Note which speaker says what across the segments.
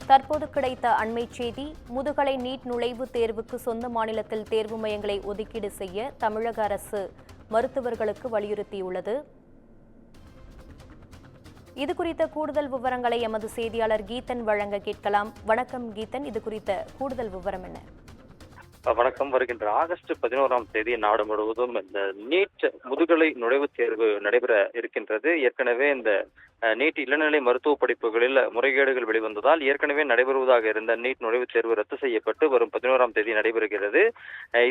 Speaker 1: தற்போது கிடைத்த அண்மைச் செய்தி. முதுகலை நீட் நுழைவுத் தேர்வுக்கு சொந்த மாநிலத்தில் தேர்வு மையங்களை ஒதுக்கீடு செய்ய தமிழக அரசு மருத்துவர்களுக்கு வலியுறுத்தியுள்ளது. இதுகுறித்த கூடுதல் விவரங்களை எமது செய்தியாளர் கீதன் வழங்க கேட்கலாம். வணக்கம் கீதன், இது குறித்த கூடுதல் விவரம் என்ன?
Speaker 2: வணக்கம். வருகின்ற ஆகஸ்ட் 11ஆம் தேதி நாடு முழுவதும் இந்த நீட் முதுகலை நுழைவுத் தேர்வு நடைபெற இருக்கின்றது. ஏற்கனவே இந்த நீட் இளநிலை மருத்துவ படிப்புகளில் முறைகேடுகள் வெளிவந்ததால் ஏற்கனவே நடைபெறுவதாக இருந்த நீட் நுழைவுத் தேர்வு ரத்து செய்யப்பட்டு வரும் 11ஆம் தேதி நடைபெறுகிறது.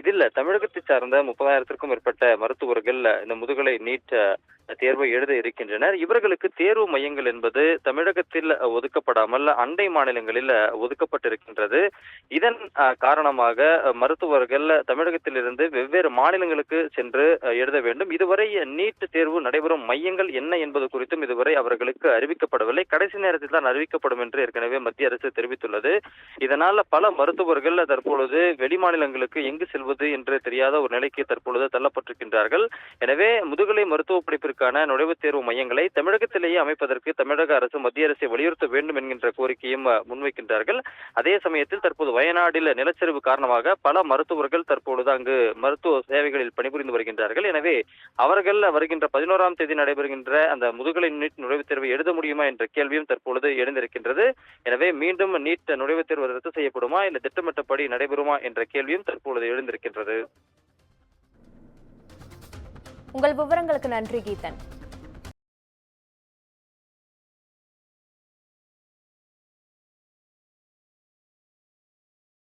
Speaker 2: இதில் தமிழகத்தை சார்ந்த 30,000க்கும் மேற்பட்ட மருத்துவர்கள் இந்த முதுகலை நீட் தேர்வை எழுத இருக்கின்றனர். இவர்களுக்கு தேர்வு மையங்கள் என்பது தமிழகத்தில் ஒதுக்கப்படாமல் அண்டை மாநிலங்களில் ஒதுக்கப்பட்டிருக்கின்றது. இதன் காரணமாக மருத்துவர்கள் தமிழகத்திலிருந்து வெவ்வேறு மாநிலங்களுக்கு சென்று எழுத வேண்டும். இதுவரை நீட் தேர்வு நடைபெறும் மையங்கள் என்ன என்பது குறித்தும் இதுவரை அவர்களுக்கு அறிவிக்கப்படவில்லை. கடைசி நேரத்தில் தான் அறிவிக்கப்படும் என்று ஏற்கனவே மத்திய அரசு தெரிவித்துள்ளது. இதனால் பல மருத்துவர்கள் தற்பொழுது வெளி மாநிலங்களுக்கு எங்கு செல்வது என்று தெரியாத ஒரு நிலைக்கு தற்பொழுது தள்ளப்பட்டிருக்கின்றார்கள். எனவே முதுகலை மருத்துவ படிப்பிற்கான நுழைவுத் தேர்வு மையங்களை தமிழகத்திலேயே அமைப்பதற்கு தமிழக அரசு மத்திய அரசை வலியுறுத்த வேண்டும் என்கின்ற கோரிக்கையும் முன்வைக்கின்றார்கள். அதே சமயத்தில் தற்போது வயநாட்டில் நிலச்சரிவு காரணமாக பல மருத்துவர்கள் தற்பொழுது அங்கு மருத்துவ சேவைகளில் பணிபுரிந்து வருகின்றார்கள். எனவே அவர்கள் வருகின்ற 11ஆம் தேதி நடைபெறுகின்ற அந்த முதுகலை நீட் நுழைவுத் தேர்வை எழுத முடியுமா என்ற கேள்வியும் தற்பொழுது எழுந்திருக்கின்றது. எனவே மீண்டும் நீட் நுழைவுத் தேர்வு ரத்து செய்யப்படுமா இல்லை திட்டமிட்டபடி நடைபெறுமா என்ற கேள்வியும் தற்பொழுது எழுந்திருக்கின்றது.
Speaker 1: உங்கள் விவரங்களுக்கு நன்றி கீதன்.